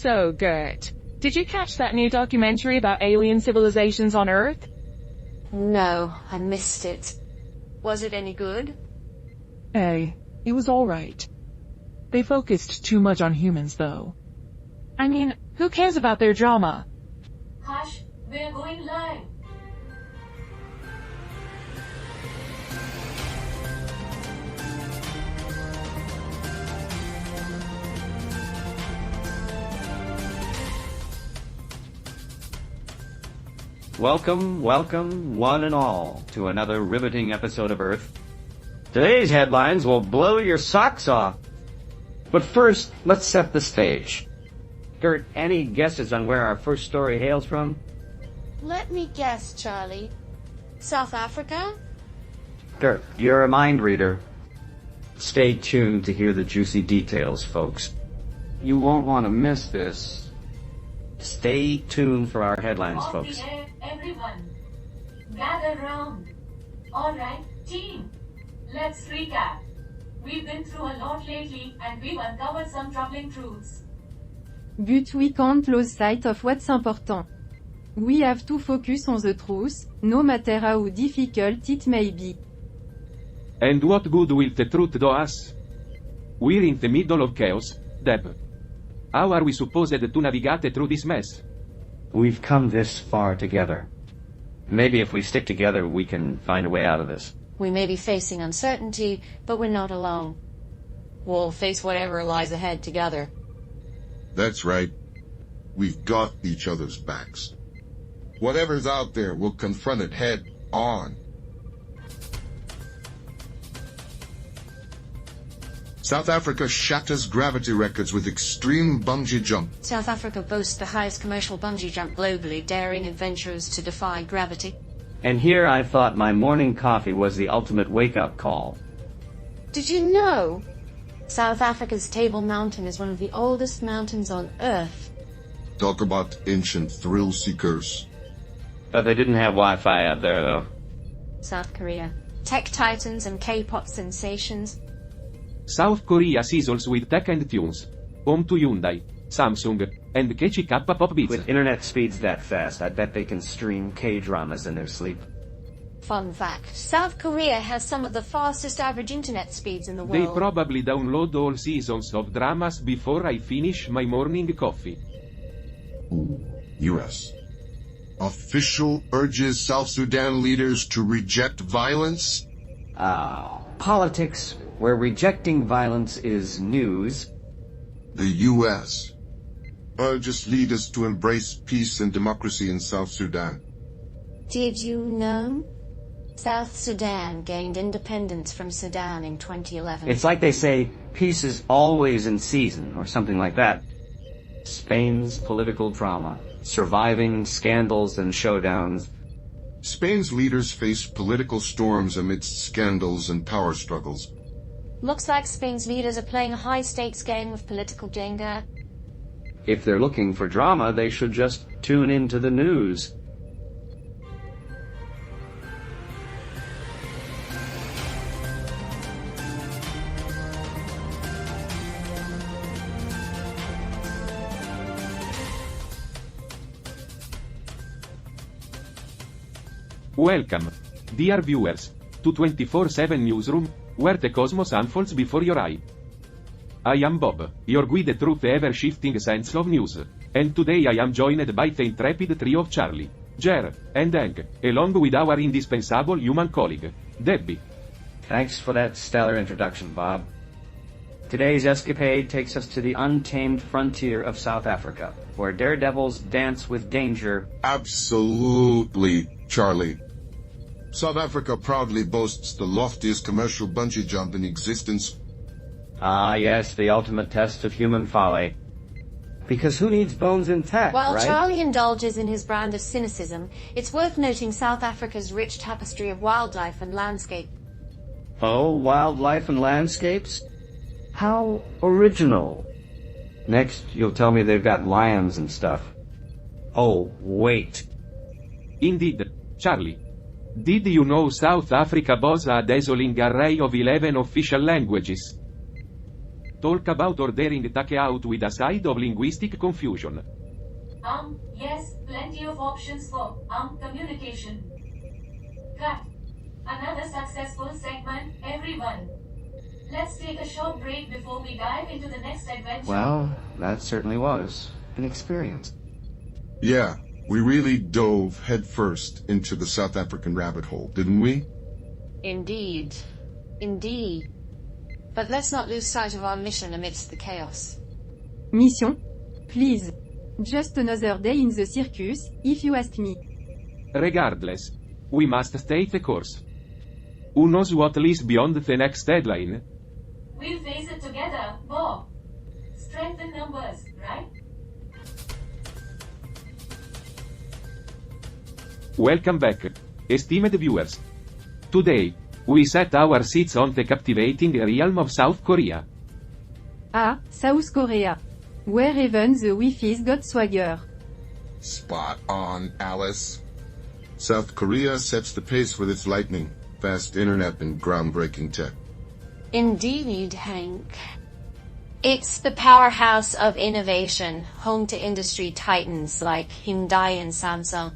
So, Gert, did you catch that new documentary about alien civilizations on Earth? No, I missed it. Was it any good? Hey, it was alright. They focused too much on humans, though. I mean, who cares about their drama? Hush, we're going live. Welcome, one and all, to another riveting episode of Earth. Today's headlines will blow your socks off. But first, let's set the stage. Gert, any guesses on where our first story hails from? Let me guess, Charlie. South Africa? Gert, you're a mind reader. Stay tuned to hear the juicy details, folks. You won't want to miss this. Stay tuned for our headlines, On folks. the air, everyone. Gather round. Alright, team. Let's recap. We've been through a lot lately and we've uncovered some troubling truths. But we can't lose sight of what's important. We have to focus on the truth, no matter how difficult it may be. And what good will the truth do us? We're in the middle of chaos, Deb. How are we supposed to navigate through this mess? We've come this far together. Maybe if we stick together, we can find a way out of this. We may be facing uncertainty, but we're not alone. We'll face whatever lies ahead together. That's right. We've got each other's backs. Whatever's out there, we'll confront it head on. South Africa shatters gravity records with extreme bungee jump. South Africa boasts the highest commercial bungee jump globally, daring adventurers to defy gravity. And here I thought my morning coffee was the ultimate wake-up call. Did you know? South Africa's Table Mountain is one of the oldest mountains on Earth. Talk about ancient thrill seekers. But they didn't have Wi-Fi out there, though. South Korea. Tech titans and K-pop sensations. South Korea sizzles with tech and tunes. Home to Hyundai, Samsung, and KCK Pop Beats. With internet speeds that fast, I bet they can stream K-dramas in their sleep. Fun fact, South Korea has some of the fastest average internet speeds in the They world. probably download all seasons of dramas before I finish my morning coffee. Ooh, U.S. Official urges South Sudan leaders to reject violence. Politics, where rejecting violence is news. The U.S. urges leaders to embrace peace and democracy in South Sudan. Did you know? South Sudan gained independence from Sudan in 2011. It's like they say, peace is always in season, or something like that. Spain's political drama, surviving scandals and showdowns. Spain's leaders face political storms amidst scandals and power struggles. Looks like Spain's leaders are playing a high-stakes game of political Jenga. If they're looking for drama, they should just tune into the news. Welcome, dear viewers, to 24/7 Newsroom, where the cosmos unfolds before your eye. I am Bob, your guide through the ever-shifting sands of news, and today I am joined by the intrepid trio of Charlie, Gert, and Hank, along with our indispensable human colleague, Debbie. Thanks for that stellar introduction, Bob. Today's escapade takes us to the untamed frontier of South Africa, where daredevils dance with danger. Absolutely, Charlie. South Africa proudly boasts the loftiest commercial bungee jump in existence. Ah, yes, the ultimate test of human folly. Because who needs bones intact, While right? Charlie indulges in his brand of cynicism, it's worth noting South Africa's rich tapestry of wildlife and landscape. Oh, wildlife and landscapes? How original. Next, you'll tell me they've got lions and stuff. Oh, wait. Indeed, Charlie. Did you know South Africa boasts a dazzling array of 11 official languages? Talk about ordering takeout with a side of linguistic confusion. Yes, plenty of options for, communication. Cut. Another successful segment, everyone. Let's take a short break before we dive into the next adventure. Well, that certainly was an experience. Yeah, we really dove headfirst into the South African rabbit hole, didn't we? Indeed. Indeed. But let's not lose sight of our mission amidst the chaos. Mission? Please. Just another day in the circus, if you ask me. Regardless, we must stay the course. Who knows what lies beyond the next deadline? We'll face it together, Bob. Strength in numbers, right? Welcome back, esteemed viewers. Today, we set our seats on the captivating realm of South Korea. Ah, South Korea. Where even the Wi-Fi's got swagger. Spot on, Alice. South Korea sets the pace with its lightning, fast internet, and groundbreaking tech. Indeed, Hank. It's the powerhouse of innovation, home to industry titans like Hyundai and Samsung.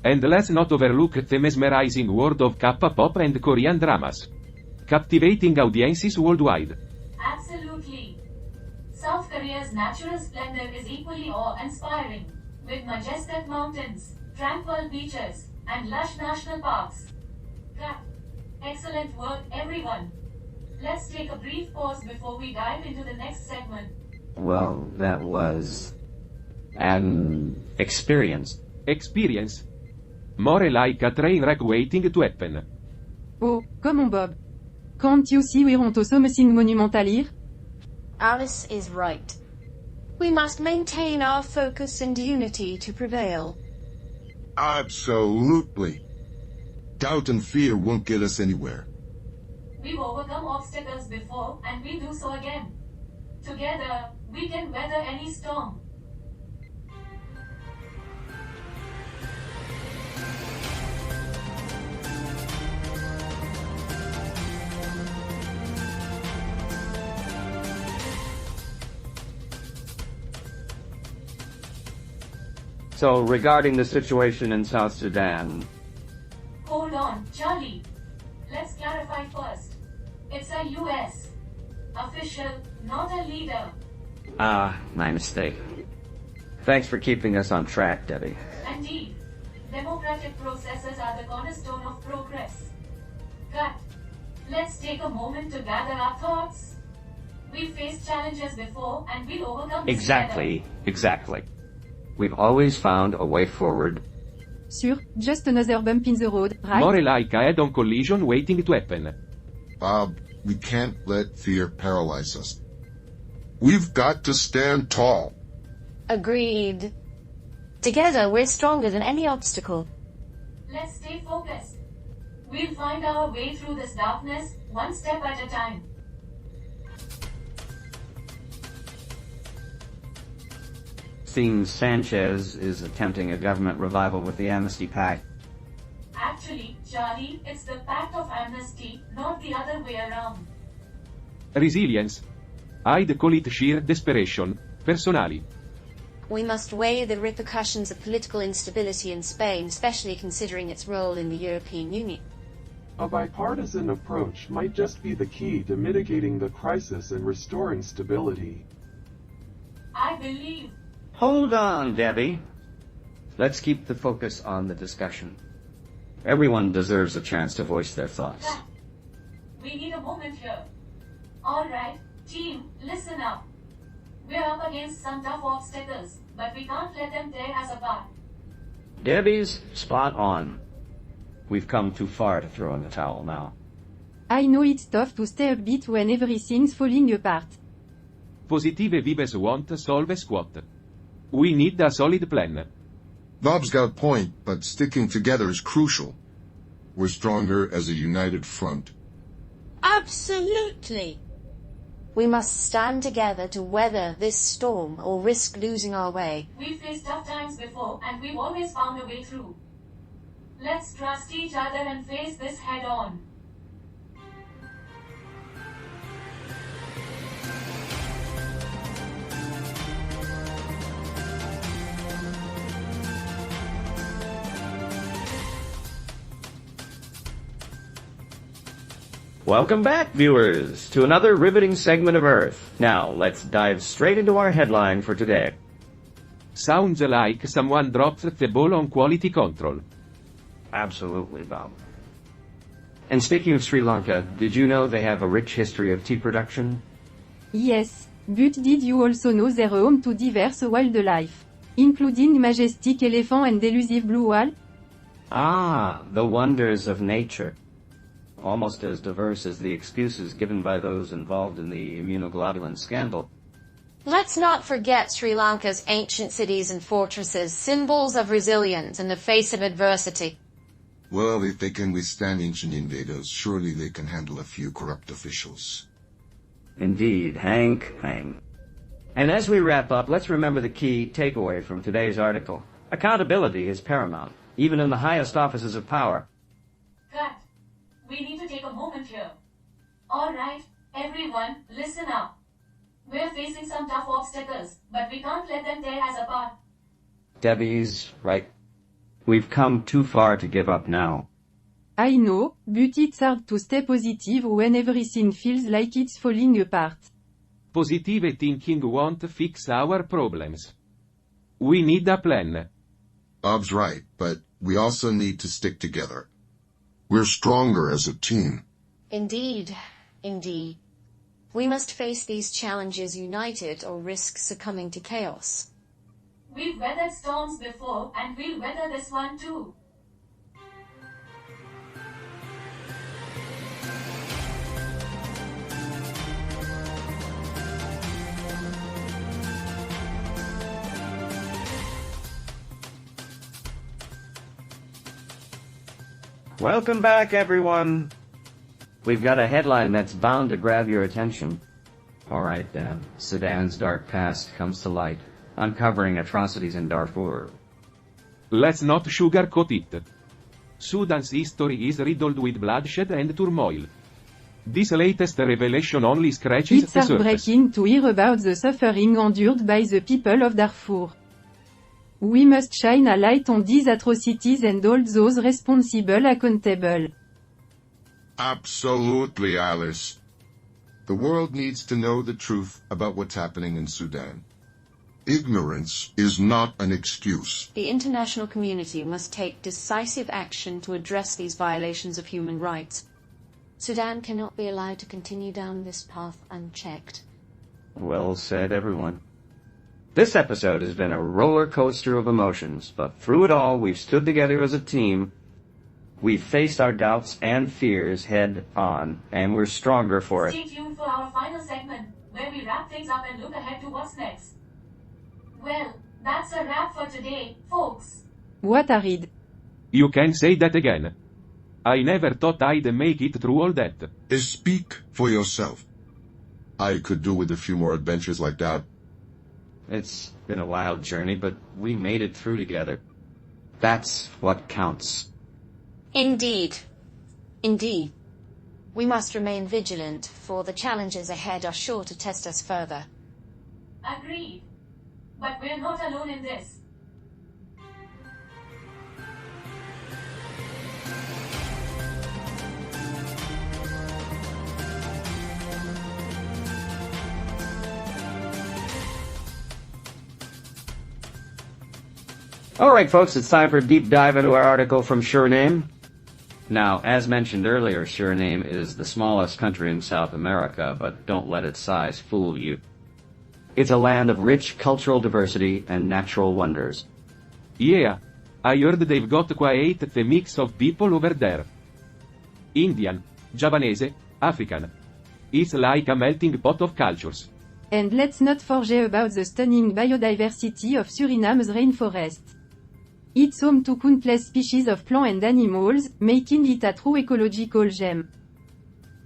And let's not overlook the mesmerizing world of Kappa pop and Korean dramas. Captivating audiences worldwide. Absolutely. South Korea's natural splendor is equally awe-inspiring, with majestic mountains, tranquil beaches, and lush national parks. Cut. Excellent work, everyone. Let's take a brief pause before we dive into the next segment. Well, that was an experience. Experience. More like a train wreck waiting to happen. Oh, come on Bob. Can't you see we're onto something monumental here? Alice is right. We must maintain our focus and unity to prevail. Absolutely. Doubt and fear won't get us anywhere. We've overcome obstacles before, and we'll do so again. Together, we can weather any storm. So, regarding the situation in South Sudan, Hold on, Charlie. Let's clarify first. It's a US official, not a leader. my mistake. Thanks for keeping us on track, Debbie. Indeed, democratic processes are the cornerstone of progress. Cut. Let's take a moment to gather our thoughts. We've faced challenges before, and we'll overcome them Exactly. We've always found a way forward. Sure, just another bump in the road, right? More like a head-on collision waiting to happen. Bob, we can't let fear paralyze us. We've got to stand tall. Agreed. Together, we're stronger than any obstacle. Let's stay focused. We'll find our way through this darkness, one step at a time. Seems Sanchez is attempting a government revival with the Amnesty Pact. Actually, Charlie, it's the Pact of Amnesty, not the other way around. Resilience. I'd call it sheer desperation, personally. We must weigh the repercussions of political instability in Spain, especially considering its role in the European Union. A bipartisan approach might just be the key to mitigating the crisis and restoring stability. I believe. Hold on, Debbie. Let's keep the focus on the discussion. Everyone deserves a chance to voice their thoughts. We need a moment here. Alright, team, listen up. We're up against some tough obstacles, but we can't let them tear us apart. Debbie's spot on. We've come too far to throw in the towel now. I know it's tough to stay upbeat when everything's falling apart. Positive vibes won't solve squat. We need a solid plan. Bob's got a point, but sticking together is crucial. We're stronger as a united front. Absolutely! We must stand together to weather this storm or risk losing our way. We've faced tough times before, and we've always found a way through. Let's trust each other and face this head on. Welcome back, viewers, to another riveting segment of Earth. Now, let's dive straight into our headline for today. Sounds like someone dropped the ball on quality control. Absolutely, Bob. And speaking of Sri Lanka, did you know they have a rich history of tea production? Yes, but did you also know they're home to diverse wildlife, including majestic elephant and elusive blue whale? Ah, the wonders of nature. Almost as diverse as the excuses given by those involved in the immunoglobulin scandal. Let's not forget Sri Lanka's ancient cities and fortresses, symbols of resilience in the face of adversity. Well, if they can withstand ancient invaders, surely they can handle a few corrupt officials. Indeed, Hank. And as we wrap up, let's remember the key takeaway from today's article. Accountability is paramount, even in the highest offices of power. Cut. We need to take a moment here. Alright, everyone, listen up. We're facing some tough obstacles, but we can't let them tear us apart. Debbie's right. We've come too far to give up now. I know, but it's hard to stay positive when everything feels like it's falling apart. Positive thinking won't fix our problems. We need a plan. Bob's right, but we also need to stick together. We're stronger as a team. Indeed. We must face these challenges united or risk succumbing to chaos. We've weathered storms before, and we'll weather this one too. Welcome back, everyone. We've got a headline that's bound to grab your attention. Alright, Sudan's dark past comes to light, uncovering atrocities in Darfur. Let's not sugarcoat it. Sudan's history is riddled with bloodshed and turmoil. This latest revelation only scratches It's the surface. heartbreaking to hear about the suffering endured by the people of Darfur. We must shine a light on these atrocities and hold those responsible accountable. Absolutely, Alice. The world needs to know the truth about what's happening in Sudan. Ignorance is not an excuse. The international community must take decisive action to address these violations of human rights. Sudan cannot be allowed to continue down this path unchecked. Well said, everyone. This episode has been a roller coaster of emotions, but through it all, we've stood together as a team. We've faced our doubts and fears head on, and we're stronger for it. Stay tuned for our final segment, where we wrap things up and look ahead to what's next. Well, that's a wrap for today, folks. What a read. You can say that again. I never thought I'd make it through all that. Speak for yourself. I could do with a few more adventures like that. It's been a wild journey, but we made it through together. That's what counts. Indeed. We must remain vigilant, for the challenges ahead are sure to test us further. Agreed. But we're not alone in this. Alright folks, it's time for a deep dive into our article from Suriname. Now, as mentioned earlier, Suriname is the smallest country in South America, but don't let its size fool you. It's a land of rich cultural diversity and natural wonders. Yeah, I heard they've got quite the mix of people over there. Indian, Javanese, African. It's like a melting pot of cultures. And let's not forget about the stunning biodiversity of Suriname's rainforest. It's home to countless species of plants and animals, making it a true ecological gem.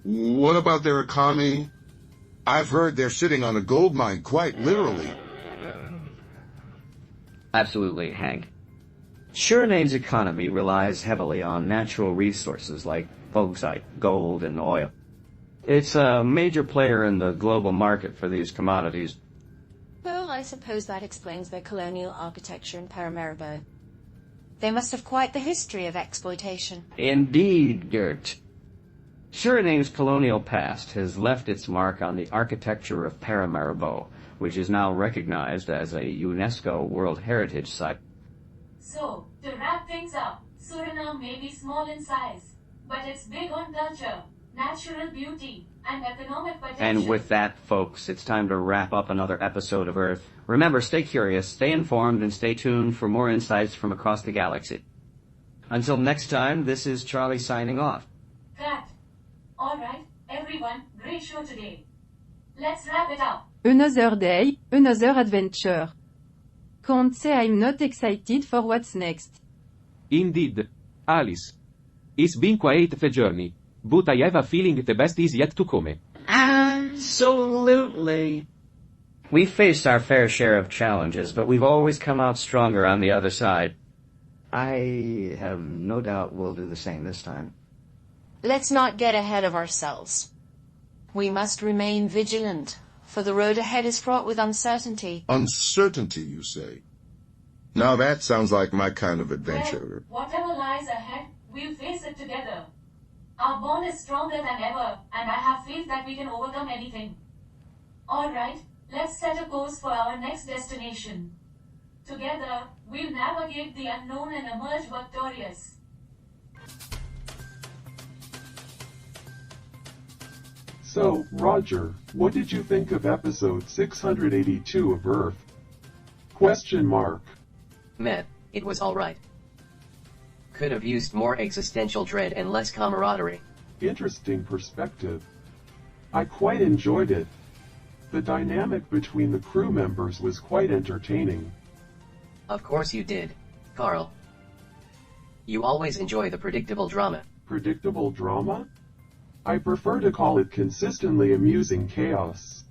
What about their economy? I've heard they're sitting on a gold mine, quite literally. Absolutely, Hank. Suriname's economy relies heavily on natural resources like bauxite, gold, and oil. It's a major player in the global market for these commodities. Well, I suppose that explains their colonial architecture in Paramaribo. They must have quite the history of exploitation. Indeed, Gert. Suriname's colonial past has left its mark on the architecture of Paramaribo, which is now recognized as a UNESCO World Heritage Site. So, to wrap things up, Suriname may be small in size, but it's big on culture, natural beauty, and economic potential. And with that, folks, it's time to wrap up another episode of Earth. Remember, stay curious, stay informed, and stay tuned for more insights from across the galaxy. Until next time, this is Charlie signing off. Cut. Alright, everyone, great show today. Let's wrap it up. Another day, another adventure. Can't say I'm not excited for what's next. Indeed. Alice. It's been quite a journey, but I have a feeling the best is yet to come. Absolutely. We've faced our fair share of challenges, but we've always come out stronger on the other side. I have no doubt we'll do the same this time. Let's not get ahead of ourselves. We must remain vigilant, for the road ahead is fraught with uncertainty. Uncertainty, you say? Now that sounds like my kind of adventure. Well, whatever lies ahead, we'll face it together. Our bond is stronger than ever, and I have faith that we can overcome anything. Alright, let's set a course for our next destination. Together, we'll navigate the unknown and emerge victorious. So, Roger, what did you think of episode 682 of Earth? Question mark. Meh, it was alright. Could have used more existential dread and less camaraderie. Interesting perspective. I quite enjoyed it. The dynamic between the crew members was quite entertaining. Of course you did, Carl. You always enjoy the predictable drama. Predictable drama? I prefer to call it consistently amusing chaos.